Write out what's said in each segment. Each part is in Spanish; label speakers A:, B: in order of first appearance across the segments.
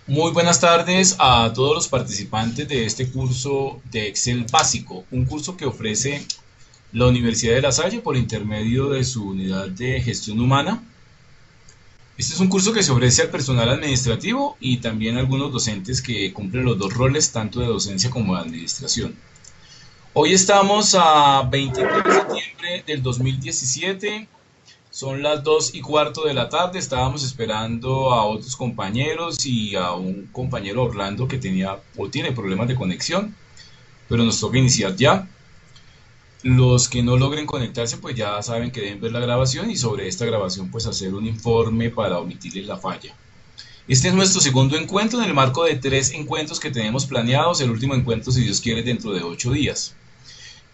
A: Muy buenas tardes a todos los participantes de este curso de Excel básico, un curso que ofrece la Universidad de La Salle por intermedio de su unidad de gestión humana. Este es un curso que se ofrece al personal administrativo y también a algunos docentes que cumplen los dos roles, tanto de docencia como de administración. Hoy estamos a 23 de septiembre del 2017. Son las 2:15 de la tarde, estábamos esperando a otros compañeros y a un compañero Orlando que tenía o tiene problemas de conexión, pero nos toca iniciar ya. Los que no logren conectarse pues ya saben que deben ver la grabación y sobre esta grabación pues hacer un informe para omitirles la falla. Este es nuestro segundo encuentro en el marco de 3 encuentros que tenemos planeados, el último encuentro si Dios quiere dentro de 8 días.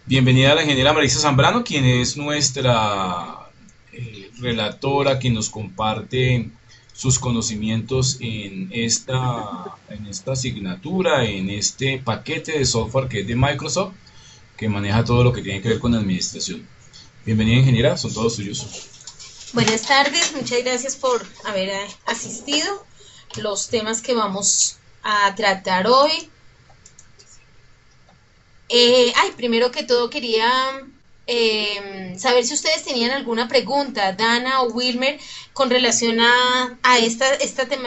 A: Bienvenida a la ingeniera Marisa Zambrano, quien es nuestra relatora, quien nos comparte sus conocimientos en esta asignatura, en este paquete de software que es de Microsoft, que maneja todo lo que tiene que ver con administración. Bienvenida, ingeniera, son todos suyos.
B: Buenas tardes, muchas gracias por haber asistido. Los temas que vamos a tratar hoy. Primero que todo quería saber si ustedes tenían alguna pregunta, Dana o Wilmer, con relación a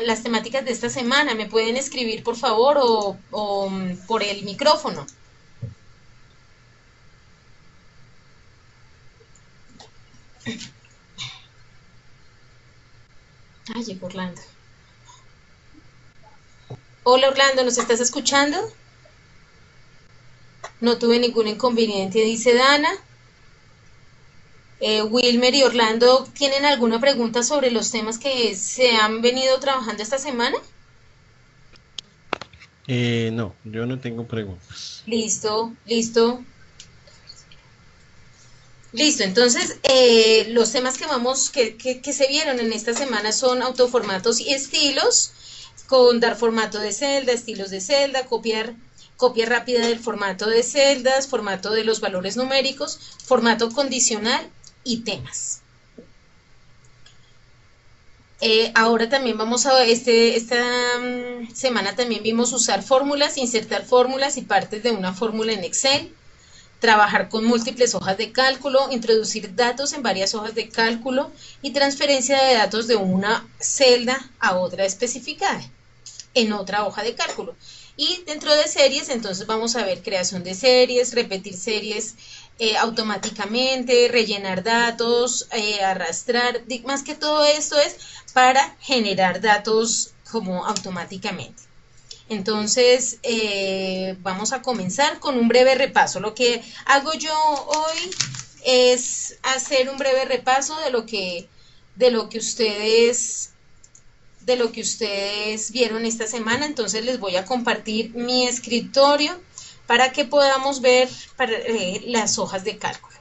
B: las temáticas de esta semana. ¿Me pueden escribir, por favor, o por el micrófono? Ay, llegó Orlando. Hola, Orlando, ¿nos estás escuchando? No tuve ningún inconveniente, dice Dana. Wilmer y Orlando, ¿tienen alguna pregunta sobre los temas que se han venido trabajando esta semana?
C: No, yo no tengo preguntas.
B: Listo, listo, listo. Entonces, los temas que se vieron en esta semana son autoformatos y estilos, con dar formato de celda, estilos de celda, copia rápida del formato de celdas, formato de los valores numéricos, formato condicional y temas. Ahora también vamos a, esta semana también vimos usar fórmulas, insertar fórmulas y partes de una fórmula en Excel, trabajar con múltiples hojas de cálculo, introducir datos en varias hojas de cálculo y transferencia de datos de una celda a otra especificada en otra hoja de cálculo. Y dentro de series, entonces vamos a ver creación de series, repetir series automáticamente, rellenar datos, arrastrar, más que todo esto es para generar datos como automáticamente. Entonces, vamos a comenzar con un breve repaso. Lo que hago yo hoy es hacer un breve repaso de lo que ustedes vieron esta semana. Entonces les voy a compartir mi escritorio para que podamos ver las hojas de cálculo.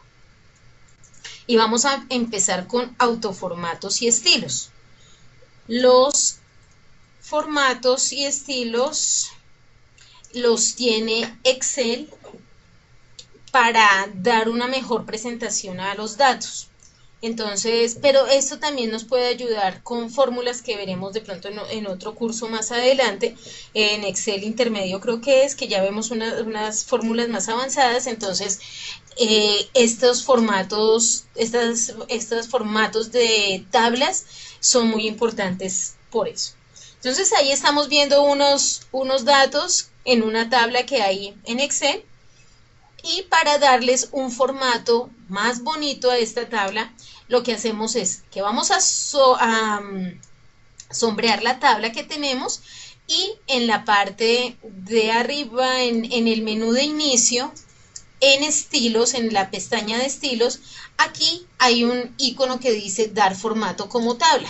B: Y vamos a empezar con autoformatos y estilos. Los formatos y estilos los tiene Excel para dar una mejor presentación a los datos. Entonces, pero esto también nos puede ayudar con fórmulas que veremos de pronto en otro curso más adelante. En Excel intermedio creo que es, que ya vemos unas fórmulas más avanzadas. Entonces, estos formatos de tablas son muy importantes por eso. Entonces, ahí estamos viendo unos datos en una tabla que hay en Excel. Y para darles un formato más bonito a esta tabla, lo que hacemos es que vamos a sombrear la tabla que tenemos y en la parte de arriba, en el menú de inicio, en estilos, en la pestaña de estilos, aquí hay un icono que dice dar formato como tabla.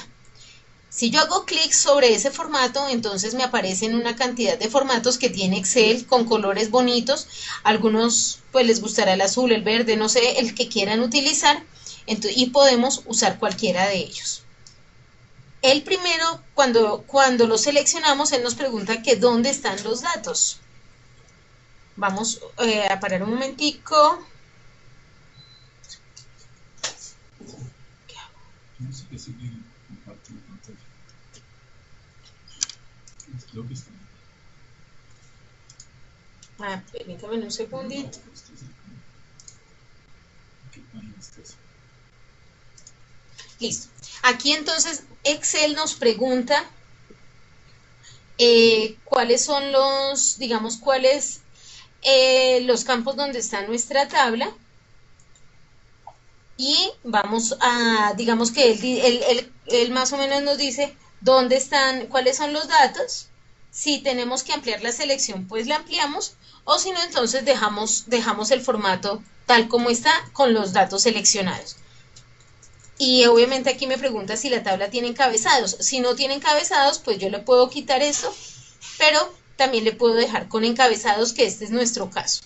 B: Si yo hago clic sobre ese formato, entonces me aparecen una cantidad de formatos que tiene Excel con colores bonitos. Algunos pues les gustará el azul, el verde, no sé, el que quieran utilizar. Y podemos usar cualquiera de ellos. El primero, cuando lo seleccionamos, él nos pregunta que dónde están los datos. Vamos a parar un momentico.
A: Creo que está.
B: Permítame un segundito.
A: ¿Qué página está esa?
B: Listo. Aquí entonces Excel nos pregunta cuáles son los, digamos, cuáles los campos donde está nuestra tabla. Y vamos a, digamos que él más o menos nos dice dónde están, cuáles son los datos. Si tenemos que ampliar la selección, pues la ampliamos. O si no, entonces dejamos el formato tal como está con los datos seleccionados. Y obviamente aquí me pregunta si la tabla tiene encabezados. Si no tiene encabezados, pues yo le puedo quitar eso, pero también le puedo dejar con encabezados, que este es nuestro caso.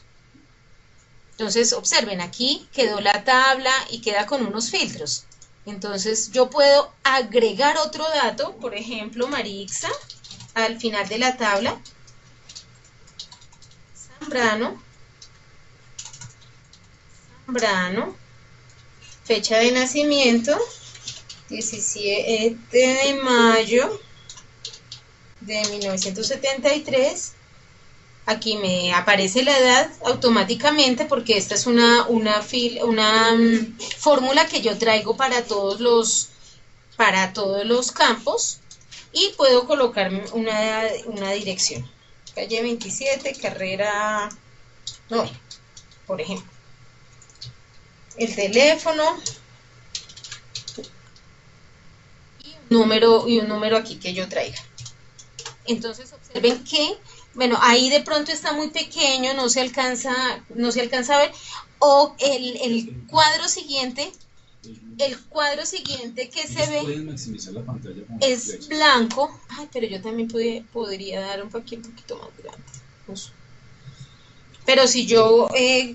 B: Entonces, observen, aquí quedó la tabla y queda con unos filtros. Entonces, yo puedo agregar otro dato, por ejemplo, Marixa, al final de la tabla. Zambrano, fecha de nacimiento, 17 de mayo de 1973. Aquí me aparece la edad automáticamente porque esta es una fórmula que yo traigo para todos los campos, y puedo colocar una dirección. Calle 27, carrera 9, por ejemplo. El teléfono y un número aquí que yo traiga. Entonces observen que, bueno, ahí de pronto está muy pequeño, no se alcanza a ver, o el cuadro siguiente que se ve
A: Pueden maximizar la pantalla con
B: es
A: flechas.
B: blanco. Ay, pero yo también podría dar un poquito más grande. Uso. Pero si yo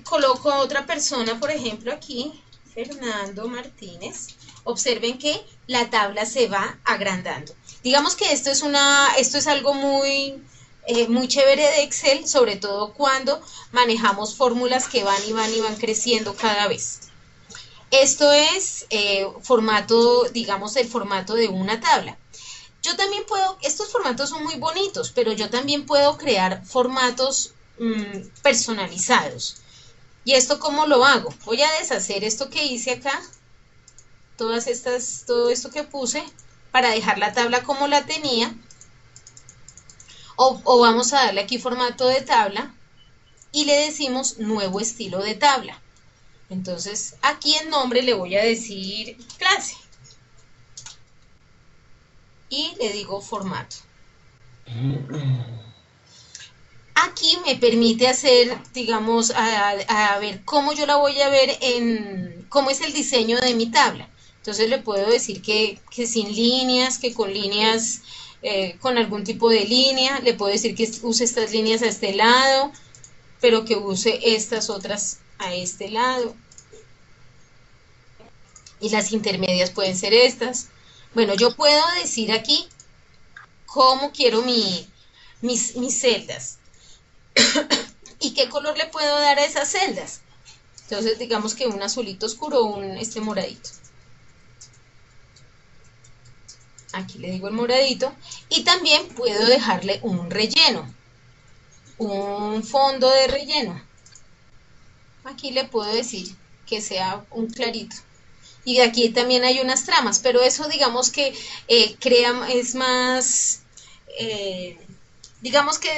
B: coloco a otra persona, por ejemplo aquí, Fernando Martínez, observen que la tabla se va agrandando. Digamos que esto es algo muy chévere de Excel, sobre todo cuando manejamos fórmulas que van y van creciendo cada vez. Esto es formato, digamos, el formato de una tabla. Yo también estos formatos son muy bonitos, pero yo también puedo crear formatos personalizados. ¿Y esto cómo lo hago? Voy a deshacer esto que hice acá, todo esto que puse, para dejar la tabla como la tenía, o vamos a darle aquí formato de tabla y le decimos nuevo estilo de tabla. Entonces aquí en nombre le voy a decir clase y le digo formato. Aquí me permite hacer, digamos, a ver cómo yo la voy a ver cómo es el diseño de mi tabla. Entonces le puedo decir que sin líneas, que con líneas, con algún tipo de línea. Le puedo decir que use estas líneas a este lado, pero que use estas otras a este lado. Y las intermedias pueden ser estas. Bueno, yo puedo decir aquí cómo quiero mis celdas. ¿Y qué color le puedo dar a esas celdas? Entonces digamos que un azulito oscuro o este moradito. Aquí le digo el moradito. Y también puedo dejarle un relleno, un fondo de relleno. Aquí le puedo decir que sea un clarito. Y aquí también hay unas tramas, pero eso digamos que es más... digamos que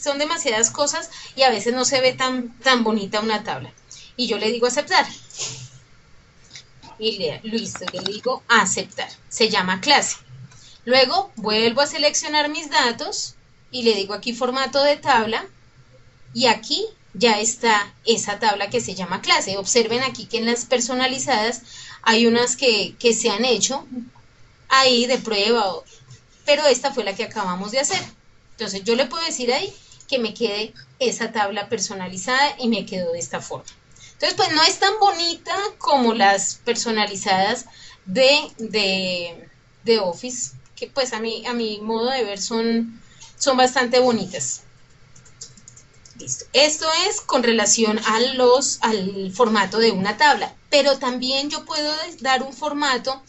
B: son demasiadas cosas y a veces no se ve tan bonita una tabla. Y yo le digo aceptar. Y listo, le digo aceptar. Se llama clase. Luego vuelvo a seleccionar mis datos y le digo aquí formato de tabla. Y aquí ya está esa tabla que se llama clase. Observen aquí que en las personalizadas hay unas que se han hecho ahí de prueba, pero esta fue la que acabamos de hacer. Entonces yo le puedo decir ahí que me quede esa tabla personalizada y me quedó de esta forma. Entonces pues no es tan bonita como las personalizadas de Office, que pues a mi modo de ver son bastante bonitas. Listo. Esto es con relación al formato de una tabla, pero también yo puedo dar un formato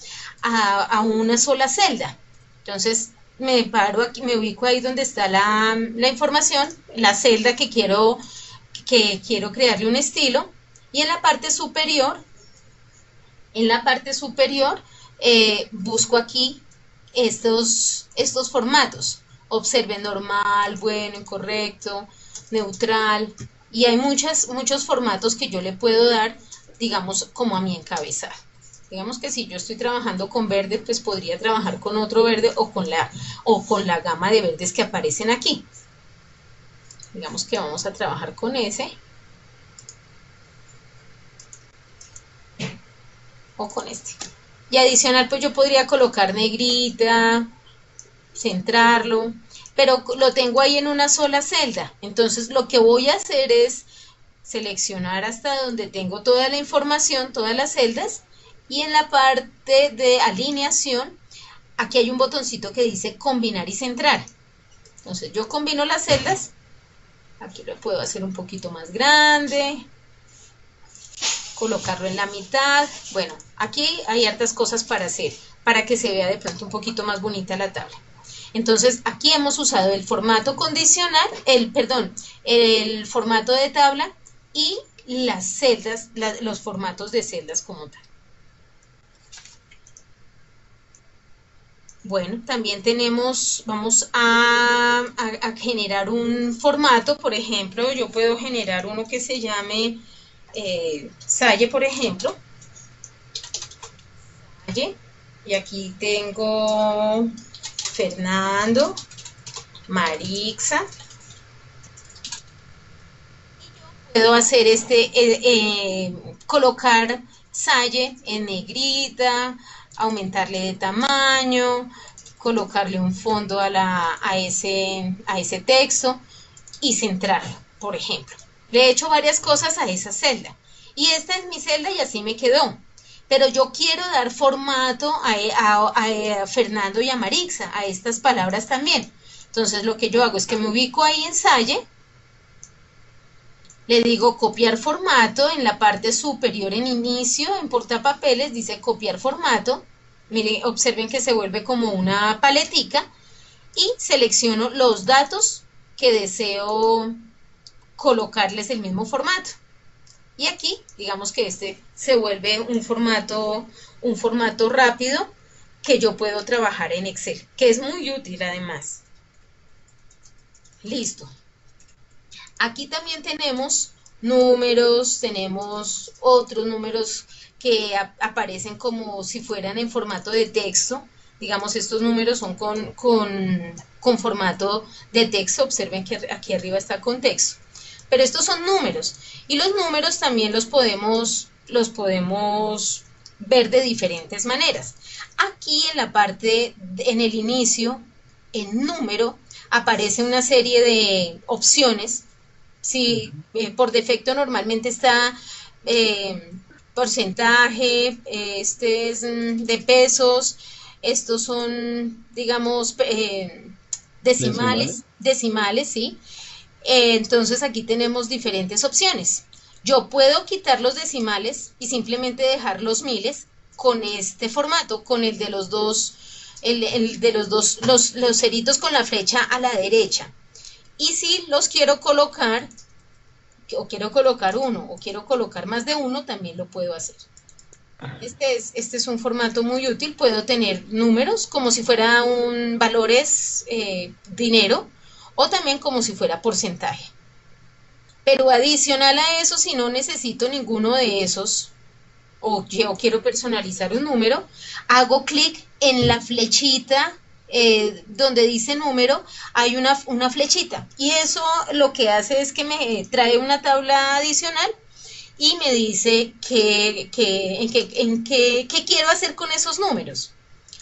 B: a una sola celda. Entonces me paro aquí, me ubico ahí donde está la información, la celda que quiero crearle un estilo, y en la parte superior busco aquí estos formatos. Observen normal, bueno, incorrecto, neutral, y hay muchos formatos que yo le puedo dar, digamos, como a mi encabezado. Digamos que si yo estoy trabajando con verde, pues podría trabajar con otro verde o con la gama de verdes que aparecen aquí. Digamos que vamos a trabajar con ese. O con este. Y adicional, pues yo podría colocar negrita, centrarlo, pero lo tengo ahí en una sola celda. Entonces lo que voy a hacer es seleccionar hasta donde tengo toda la información, todas las celdas, y en la parte de alineación, aquí hay un botoncito que dice combinar y centrar. Entonces yo combino las celdas, aquí lo puedo hacer un poquito más grande, colocarlo en la mitad. Bueno, aquí hay hartas cosas para hacer, para que se vea de pronto un poquito más bonita la tabla. Entonces aquí hemos usado el formato condicional, el formato de tabla y las celdas, los formatos de celdas como tal. Bueno, también vamos a generar un formato. Por ejemplo, yo puedo generar uno que se llame Salle, por ejemplo. Salle. Y aquí tengo Fernando, Marixa. Puedo hacer colocar Salle en negrita, aumentarle de tamaño, colocarle un fondo a ese texto y centrarlo, por ejemplo. Le he hecho varias cosas a esa celda. Y esta es mi celda y así me quedó. Pero yo quiero dar formato a Fernando y a Marixa, a estas palabras también. Entonces lo que yo hago es que me ubico ahí en Salle, le digo copiar formato, en la parte superior en inicio, en portapapeles, dice copiar formato. Miren, observen que se vuelve como una paletica y selecciono los datos que deseo colocarles el mismo formato. Y aquí, digamos que este se vuelve un formato rápido que yo puedo trabajar en Excel, que es muy útil además. Listo. Aquí también tenemos números, tenemos otros números que aparecen como si fueran en formato de texto. Digamos, estos números son con formato de texto. Observen que aquí arriba está con texto. Pero estos son números. Y los números también los podemos ver de diferentes maneras. Aquí en la parte, en el inicio, en número, aparece una serie de opciones. Si por defecto normalmente está porcentaje, este es de pesos, estos son, digamos, decimales, ¿sí? Entonces aquí tenemos diferentes opciones. Yo puedo quitar los decimales y simplemente dejar los miles con este formato, con el de los dos, los ceritos con la flecha a la derecha. Y si los quiero colocar, o quiero colocar uno, o quiero colocar más de uno, también lo puedo hacer. Este es un formato muy útil. Puedo tener números como si fuera valores, dinero, o también como si fuera porcentaje. Pero adicional a eso, si no necesito ninguno de esos, o yo quiero personalizar un número, hago clic en la flechita donde dice número, hay una flechita, y eso lo que hace es que me trae una tabla adicional y me dice qué quiero hacer con esos números.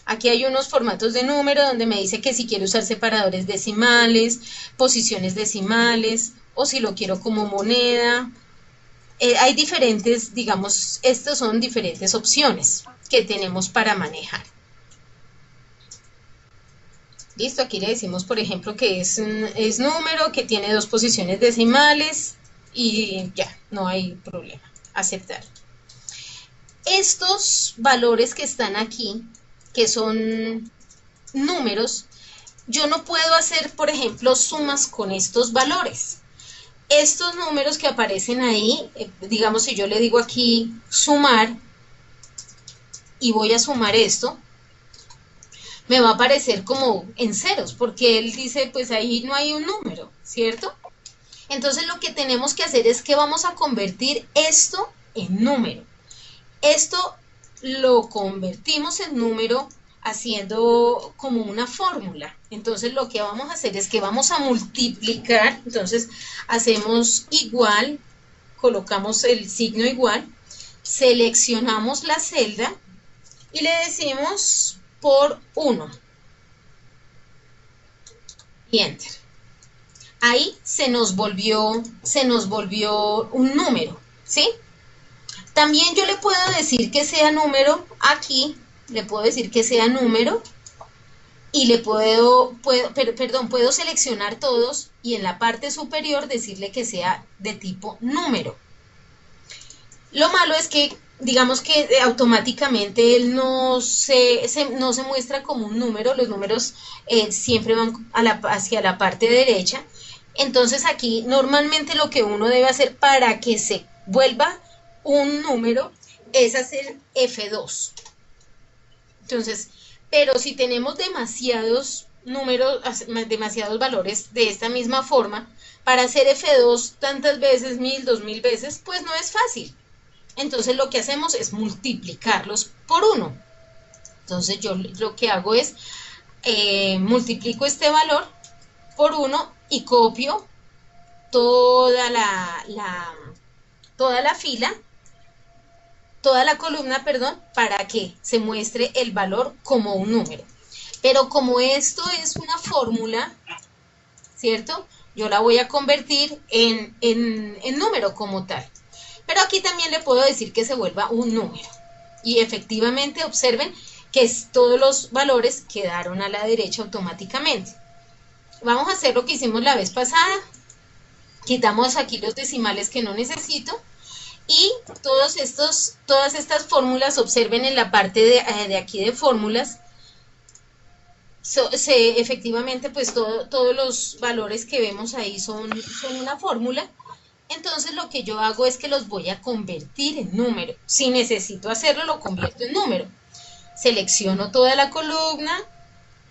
B: Aquí hay unos formatos de número donde me dice que si quiero usar separadores decimales, posiciones decimales, o si lo quiero como moneda. Hay diferentes, digamos, estas son diferentes opciones que tenemos para manejar. Listo, aquí le decimos, por ejemplo, que es número, que tiene 2 posiciones decimales y ya, no hay problema. Aceptar. Estos valores que están aquí, que son números, yo no puedo hacer, por ejemplo, sumas con estos valores. Estos números que aparecen ahí, digamos si yo le digo aquí sumar y voy a sumar esto, me va a aparecer como en ceros, porque él dice, pues ahí no hay un número, ¿cierto? Entonces lo que tenemos que hacer es que vamos a convertir esto en número. Esto lo convertimos en número haciendo como una fórmula. Entonces lo que vamos a hacer es que vamos a multiplicar, entonces hacemos igual, colocamos el signo igual, seleccionamos la celda y le decimos por 1 y enter. Ahí se nos volvió un número, ¿sí? También yo le puedo decir que sea número aquí, le puedo decir que sea número y le puedo seleccionar todos y en la parte superior decirle que sea de tipo número. Lo malo es que, digamos que automáticamente él no se muestra como un número, los números siempre van hacia la parte derecha. Entonces aquí normalmente lo que uno debe hacer para que se vuelva un número es hacer F2. Entonces, pero si tenemos demasiados números, demasiados valores de esta misma forma, para hacer F2 tantas veces, 1000, 2000 veces, pues no es fácil. Entonces lo que hacemos es multiplicarlos por 1. Entonces yo lo que hago es multiplico este valor por 1 y copio toda la fila, toda la columna, perdón, para que se muestre el valor como un número. Pero como esto es una fórmula, ¿cierto? Yo la voy a convertir en número como tal. Pero aquí también le puedo decir que se vuelva un número. Y efectivamente observen que todos los valores quedaron a la derecha automáticamente. Vamos a hacer lo que hicimos la vez pasada. Quitamos aquí los decimales que no necesito. Y todas estas fórmulas, observen en la parte de aquí de fórmulas, efectivamente pues todos los valores que vemos ahí son una fórmula. Entonces lo que yo hago es que los voy a convertir en número. Si necesito hacerlo, lo convierto en número. Selecciono toda la columna,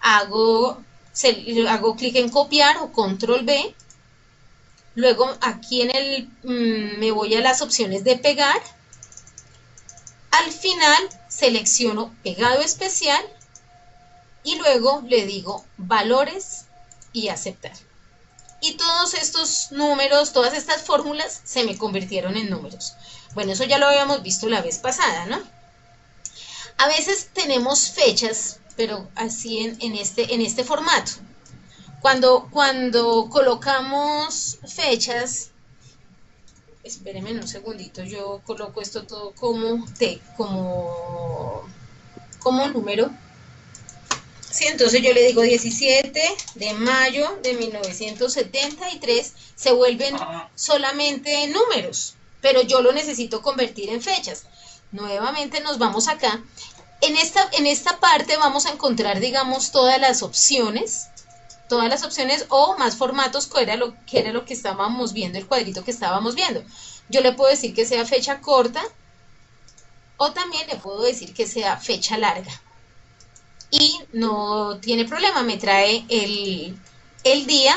B: hago clic en copiar o control V. Luego aquí me voy a las opciones de pegar. Al final selecciono pegado especial y luego le digo valores y aceptar. Y todos estos números, todas estas fórmulas se me convirtieron en números. Bueno, eso ya lo habíamos visto la vez pasada, ¿no? A veces tenemos fechas, pero así en este formato. Cuando colocamos fechas, espérenme un segundito, yo coloco esto todo como número. Sí, entonces yo le digo 17 de mayo de 1973, se vuelven solamente números, pero yo lo necesito convertir en fechas. Nuevamente nos vamos acá. En esta parte vamos a encontrar, digamos, todas las opciones o más formatos, que era lo que estábamos viendo, el cuadrito que estábamos viendo. Yo le puedo decir que sea fecha corta o también le puedo decir que sea fecha larga. Y no tiene problema, me trae el día,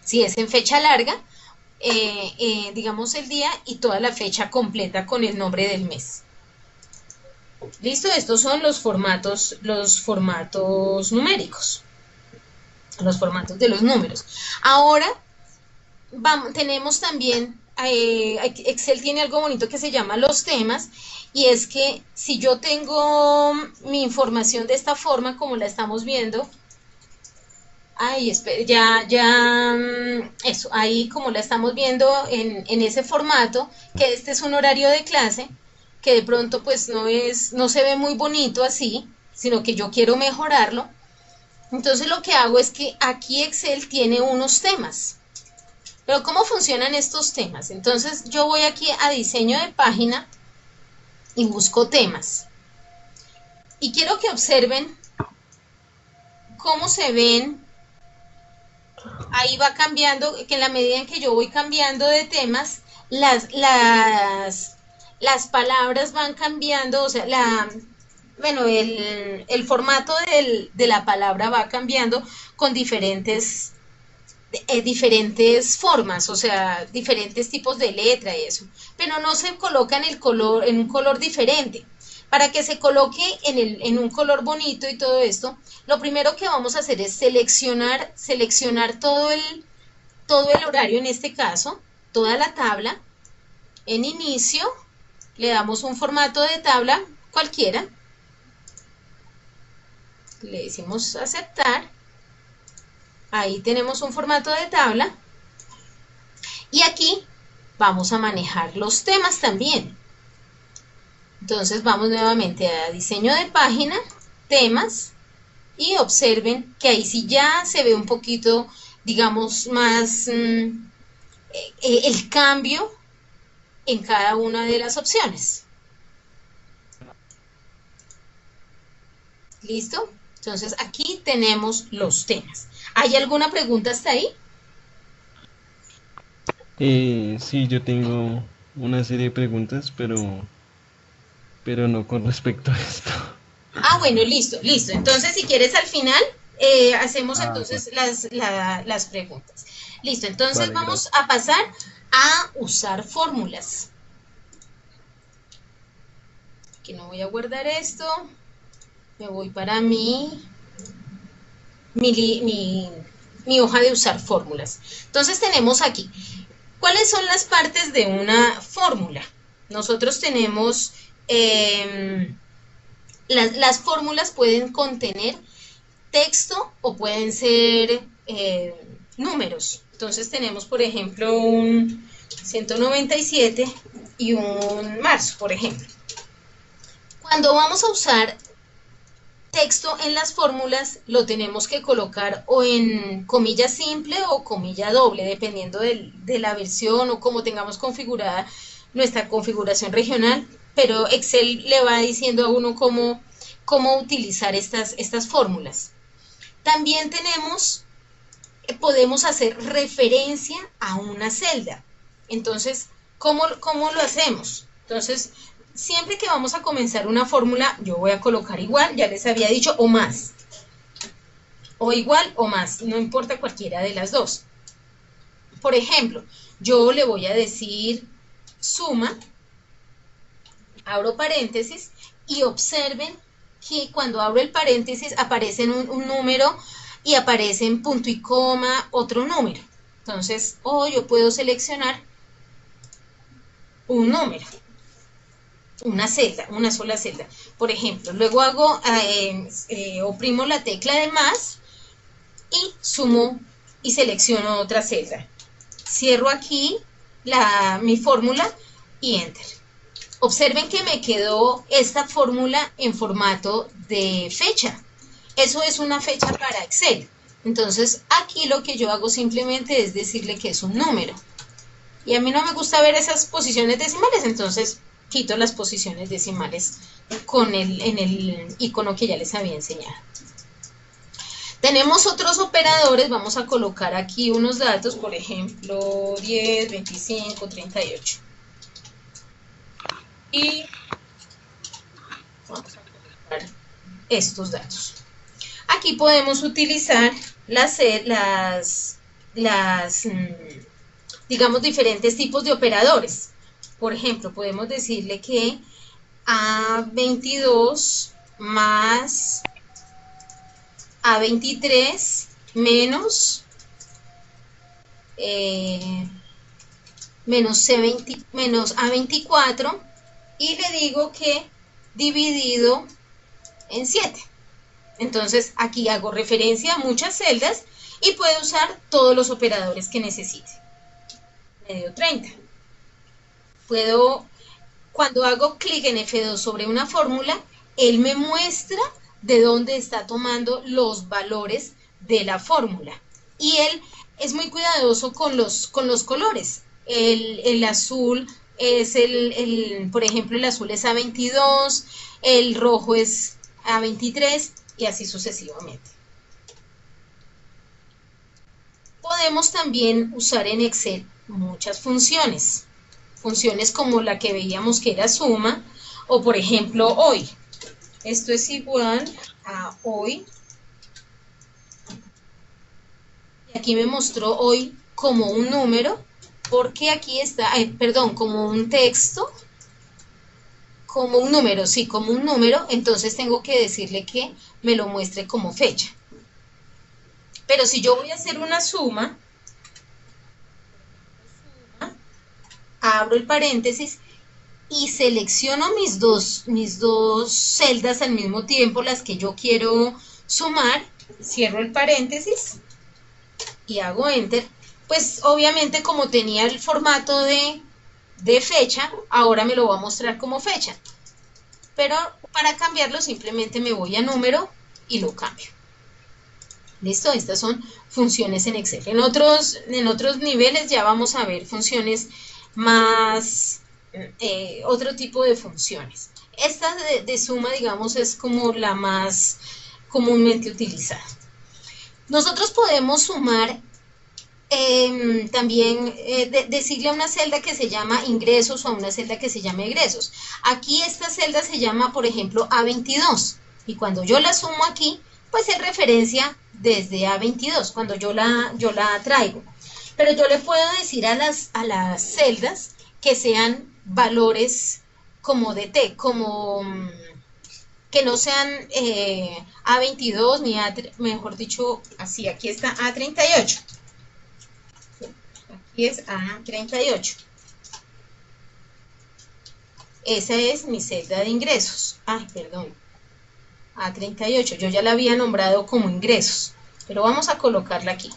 B: si es en fecha larga, digamos el día y toda la fecha completa con el nombre del mes. Listo, estos son los formatos numéricos, los formatos de los números. Ahora tenemos también, Excel tiene algo bonito que se llama los temas. Y es que si yo tengo mi información de esta forma, como la estamos viendo, eso, ahí como la estamos viendo en ese formato, que este es un horario de clase, que de pronto pues no se ve muy bonito así, sino que yo quiero mejorarlo. Entonces lo que hago es que aquí Excel tiene unos temas. Pero ¿cómo funcionan estos temas? Entonces yo voy aquí a diseño de página y busco temas. Y quiero que observen cómo se ven, ahí va cambiando, que en la medida en que yo voy cambiando de temas, las palabras van cambiando, o sea, bueno, el formato de la palabra va cambiando con diferentes formas, o sea, diferentes tipos de letra y eso, pero no se coloca en un color diferente. Para que se coloque en un color bonito y todo esto, lo primero que vamos a hacer es seleccionar todo el horario, en este caso, toda la tabla. En inicio, le damos un formato de tabla cualquiera, le decimos aceptar, ahí tenemos un formato de tabla, y aquí vamos a manejar los temas también. Entonces vamos nuevamente a diseño de página, temas, y observen que ahí sí ya se ve un poquito, digamos, más el cambio en cada una de las opciones. ¿Listo? Entonces aquí tenemos los temas. ¿Hay alguna pregunta hasta ahí?
C: Sí, yo tengo una serie de preguntas, pero no con respecto a esto.
B: Ah, bueno, listo. Entonces, si quieres al final, hacemos
C: Ah,
B: entonces las preguntas. Listo, entonces
C: vale,
B: vamos
C: gracias.
B: a pasar a usar fórmulas. Aquí no voy a guardar esto. Me voy para mi hoja de usar fórmulas. Entonces tenemos aquí, ¿cuáles son las partes de una fórmula? Nosotros tenemos, las fórmulas pueden contener texto o pueden ser números. Entonces tenemos, por ejemplo, un 197 y un marzo, por ejemplo. Cuando vamos a usar texto en las fórmulas, lo tenemos que colocar o en comilla simple o comilla doble, dependiendo de la versión o cómo tengamos configurada nuestra configuración regional, pero Excel le va diciendo a uno cómo utilizar estas fórmulas. También podemos hacer referencia a una celda. Entonces, ¿cómo lo hacemos? Entonces, siempre que vamos a comenzar una fórmula, yo voy a colocar igual, ya les había dicho, o más. O igual o más, no importa cualquiera de las dos. Por ejemplo, yo le voy a decir suma, abro paréntesis, y observen que cuando abro el paréntesis aparece un número y aparece en punto y coma otro número. Entonces, yo puedo seleccionar un número, una celda, una sola celda. Por ejemplo, luego oprimo la tecla de más y sumo y selecciono otra celda. Cierro aquí mi fórmula y enter. Observen que me quedó esta fórmula en formato de fecha. Eso es una fecha para Excel. Entonces, aquí lo que yo hago simplemente es decirle que es un número. Y a mí no me gusta ver esas posiciones decimales, entonces quito las posiciones decimales en el icono que ya les había enseñado. Tenemos otros operadores, vamos a colocar aquí unos datos, por ejemplo, 10, 25, 38. Y vamos a colocar estos datos. Aquí podemos utilizar digamos, diferentes tipos de operadores. Por ejemplo, podemos decirle que A22 más A23 menos menos A24, y le digo que dividido en 7. Entonces aquí hago referencia a muchas celdas y puedo usar todos los operadores que necesite. Medio 30. Cuando hago clic en F2 sobre una fórmula, él me muestra de dónde está tomando los valores de la fórmula. Y él es muy cuidadoso con los colores. El azul es por ejemplo, el azul es A22, el rojo es A23 y así sucesivamente. podemos también usar en Excel muchas funciones. Funciones como la que veíamos que era suma, o por ejemplo hoy. Esto es igual a hoy. Y aquí me mostró hoy como un número, porque aquí está, perdón, como un texto, como un número, sí, como un número, entonces tengo que decirle que me lo muestre como fecha. Pero si yo voy a hacer una suma, abro el paréntesis y selecciono mis dos celdas al mismo tiempo, las que yo quiero sumar, cierro el paréntesis y hago enter, pues obviamente como tenía el formato de fecha, ahora me lo va a mostrar como fecha. Pero para cambiarlo simplemente me voy a número y lo cambio. ¿Listo? Estas son funciones en Excel. En otros niveles ya vamos a ver funciones más, otro tipo de funciones. Esta de suma, digamos, es como la más comúnmente utilizada. Nosotros podemos sumar también decirle a una celda que se llama ingresos o a una celda que se llama egresos. Aquí esta celda se llama, por ejemplo, A22. Y cuando yo la sumo aquí, pues es referencia desde A22, cuando yo la traigo. Pero yo le puedo decir a las celdas que sean valores como de T, como que no sean A22 ni mejor dicho, así, aquí está A38. Aquí es A38. Esa es mi celda de ingresos. Ay, perdón. A38. Yo ya la había nombrado como ingresos, pero vamos a colocarla aquí.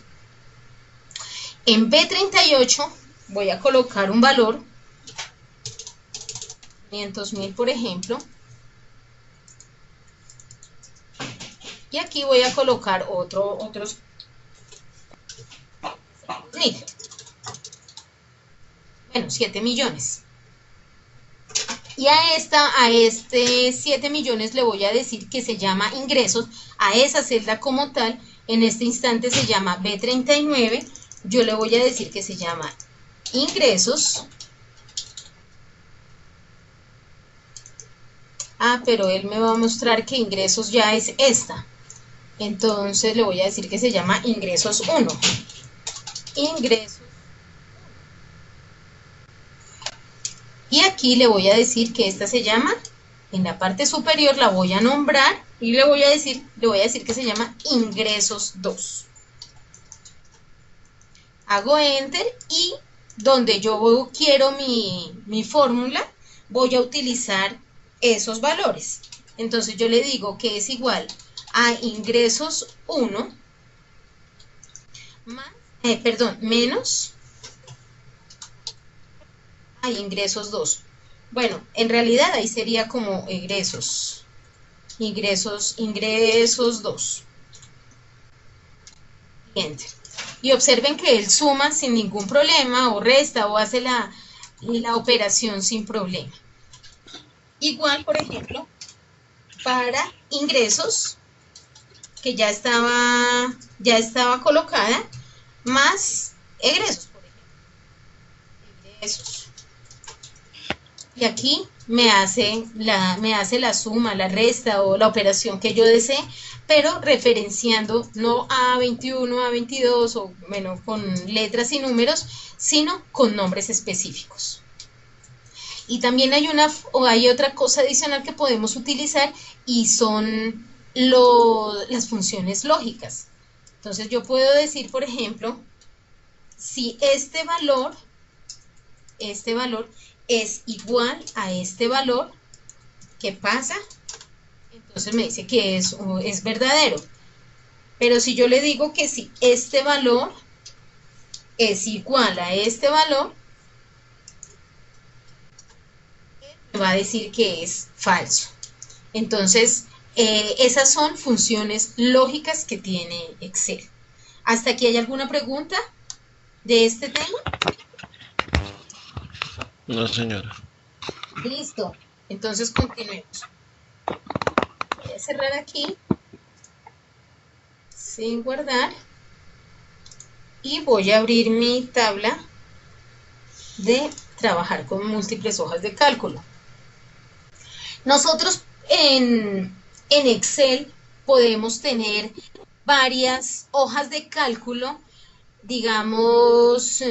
B: En B38 voy a colocar un valor, 500.000 por ejemplo. Y aquí voy a colocar otros 1.000. Bueno, 7 millones. Y a este 7 millones le voy a decir que se llama ingresos, a esa celda como tal, en este instante se llama B39, yo le voy a decir que se llama ingresos. Pero él me va a mostrar que ingresos ya es esta. Entonces le voy a decir que se llama ingresos 1. Ingresos. Y aquí le voy a decir que esta se llama, en la parte superior la voy a nombrar y le voy a decir que se llama ingresos 2. Hago enter y donde yo quiero mi fórmula, voy a utilizar esos valores. Entonces yo le digo que es igual a ingresos 1 menos a ingresos 2. Bueno, en realidad ahí sería como ingresos 2. Enter. Y observen que él suma sin ningún problema, o resta, o hace la operación sin problema. Igual, por ejemplo, para ingresos, que ya estaba colocada, más egresos, por ejemplo. Egresos. Y aquí me hace la suma, la resta o la operación que yo desee, pero referenciando no a 21, a 22 o bueno, con letras y números, sino con nombres específicos. Y también hay otra cosa adicional que podemos utilizar y son las funciones lógicas. Entonces yo puedo decir, por ejemplo, si este valor es igual a este valor, ¿qué pasa? Entonces me dice que es verdadero. Pero si yo le digo que si este valor es igual a este valor, me va a decir que es falso. Entonces, esas son funciones lógicas que tiene Excel. ¿Hasta aquí hay alguna pregunta de este tema?
C: No, señora.
B: Listo. Entonces continuemos. Voy a cerrar aquí. Sin guardar. y voy a abrir mi tabla de trabajar con múltiples hojas de cálculo. Nosotros en Excel podemos tener varias hojas de cálculo, digamos,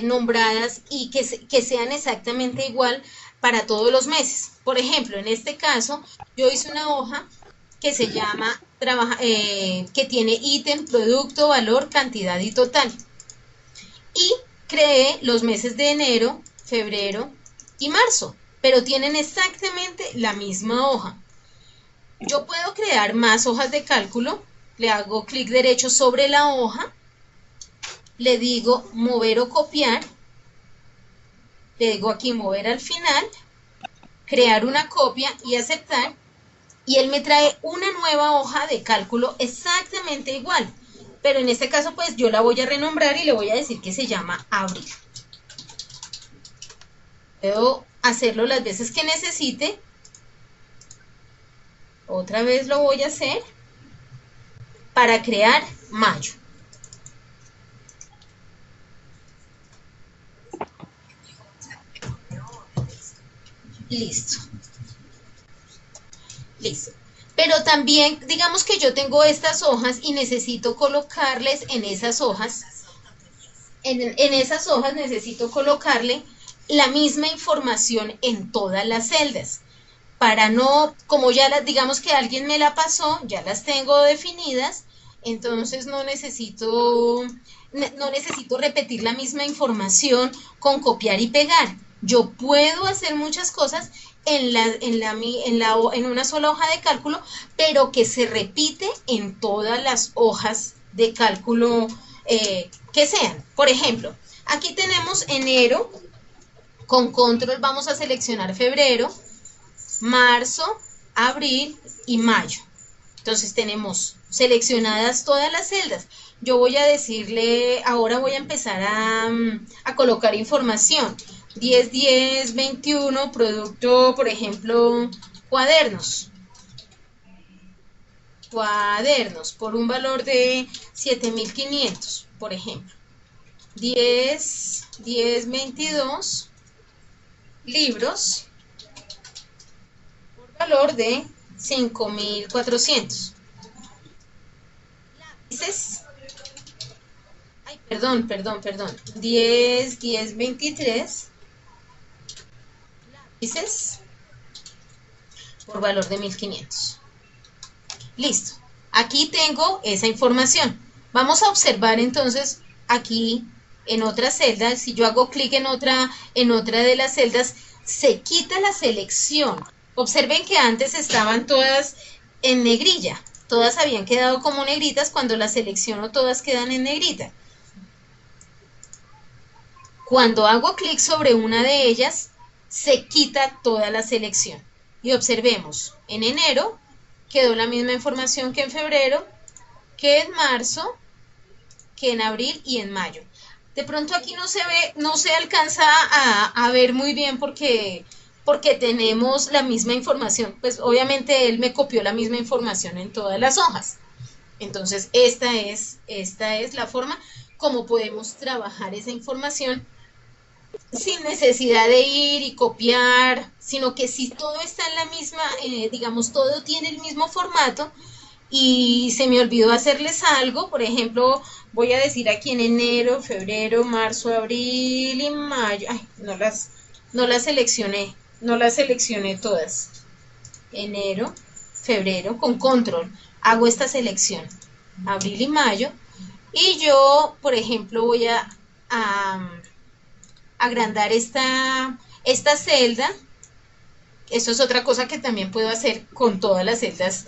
B: nombradas y que sean exactamente igual para todos los meses. Por ejemplo, en este caso, yo hice una hoja que se llama, que tiene ítem, producto, valor, cantidad y total. Y creé los meses de enero, febrero y marzo, pero tienen exactamente la misma hoja. Yo puedo crear más hojas de cálculo, le hago clic derecho sobre la hoja, le digo mover o copiar, le digo aquí mover al final, crear una copia y aceptar, y él me trae una nueva hoja de cálculo exactamente igual, pero en este caso pues yo la voy a renombrar y le voy a decir que se llama abril. Puedo hacerlo las veces que necesite. Otra vez lo voy a hacer para crear mayo. Listo. Listo. Pero también, digamos que yo tengo estas hojas y necesito colocarles en esas hojas, en esas hojas necesito colocarle la misma información en todas las celdas. Para no, como ya las, digamos que alguien me la pasó, ya las tengo definidas, entonces no necesito repetir la misma información con copiar y pegar. Yo puedo hacer muchas cosas en una sola hoja de cálculo, pero que se repite en todas las hojas de cálculo que sean. Por ejemplo, aquí tenemos enero, con control vamos a seleccionar febrero, marzo, abril y mayo. Entonces tenemos seleccionadas todas las celdas. Yo voy a decirle, ahora voy a empezar a colocar información. 10, 10, 21, producto, por ejemplo, cuadernos. Cuadernos, por un valor de 7.500, por ejemplo. 10, 10, 22, libros, valor de 5.400. Lápices, ay, perdón, 10, 10, 23 lápices por valor de 1.500. Listo, aquí tengo esa información. Vamos a observar entonces aquí en otra celda, si yo hago clic en otra de las celdas, se quita la selección. Observen que antes estaban todas en negrilla, todas habían quedado como negritas, cuando las selecciono todas quedan en negrita. Cuando hago clic sobre una de ellas, se quita toda la selección. Y observemos, en enero quedó la misma información que en febrero, que en marzo, que en abril y en mayo. De pronto aquí no se ve, no se alcanza a ver muy bien porque tenemos la misma información. Pues obviamente él me copió la misma información en todas las hojas. Entonces esta es la forma como podemos trabajar esa información sin necesidad de ir y copiar, sino que si todo está en la misma, digamos, todo tiene el mismo formato y se me olvidó hacerles algo, por ejemplo, voy a decir aquí en enero, febrero, marzo, abril y mayo, ay, no las seleccioné todas, enero, febrero, con control, hago esta selección, abril y mayo, y yo, por ejemplo, voy a agrandar esta celda. Esto es otra cosa que también puedo hacer con todas las celdas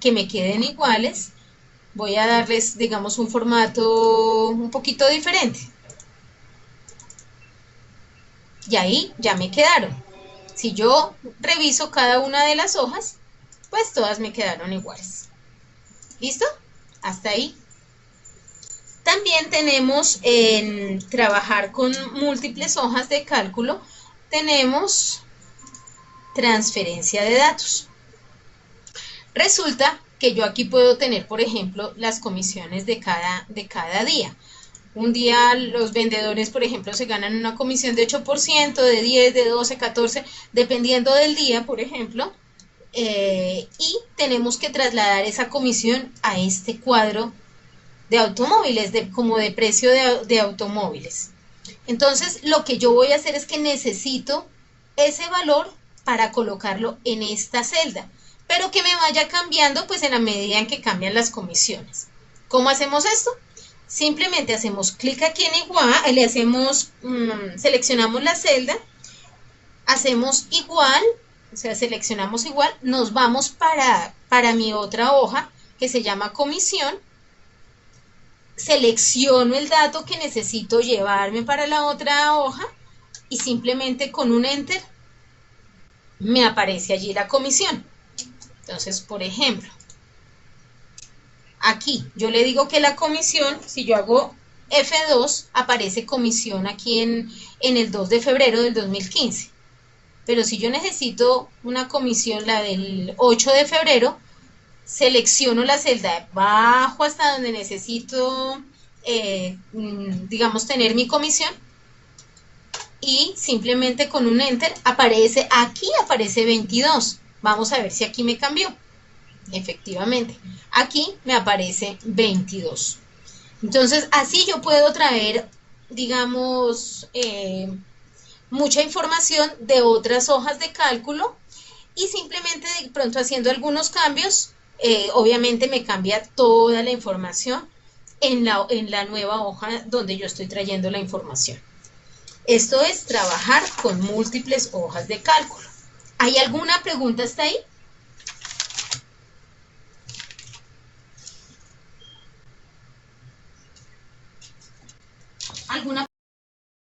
B: que me queden iguales. Voy a darles, digamos, un formato un poquito diferente. Y ahí ya me quedaron. Si yo reviso cada una de las hojas, pues todas me quedaron iguales. ¿Listo? Hasta ahí. También tenemos en trabajar con múltiples hojas de cálculo, tenemos transferencia de datos. Resulta que yo aquí puedo tener, por ejemplo, las comisiones de cada día. Un día los vendedores, por ejemplo, se ganan una comisión de 8%, de 10, de 12, 14, dependiendo del día, por ejemplo, y tenemos que trasladar esa comisión a este cuadro de automóviles, como de precio de automóviles. Entonces, lo que yo voy a hacer es que necesito ese valor para colocarlo en esta celda, pero que me vaya cambiando pues en la medida en que cambian las comisiones. ¿Cómo hacemos esto? Simplemente hacemos clic aquí en igual, le hacemos, seleccionamos la celda, hacemos igual, o sea, seleccionamos igual, nos vamos para mi otra hoja que se llama comisión, selecciono el dato que necesito llevarme para la otra hoja y simplemente con un enter me aparece allí la comisión. Entonces, por ejemplo, aquí yo le digo que la comisión, si yo hago F2, aparece comisión aquí en el 2 de febrero del 2015. Pero si yo necesito una comisión, la del 8 de febrero, selecciono la celda, bajo hasta donde necesito, digamos, tener mi comisión y simplemente con un enter aparece, aquí aparece 22. Vamos a ver si aquí me cambió. Efectivamente, aquí me aparece 22. Entonces, así yo puedo traer, digamos, mucha información de otras hojas de cálculo y simplemente de pronto haciendo algunos cambios, obviamente me cambia toda la información en la nueva hoja donde yo estoy trayendo la información. Esto es trabajar con múltiples hojas de cálculo. ¿Hay alguna pregunta hasta ahí? ¿Alguna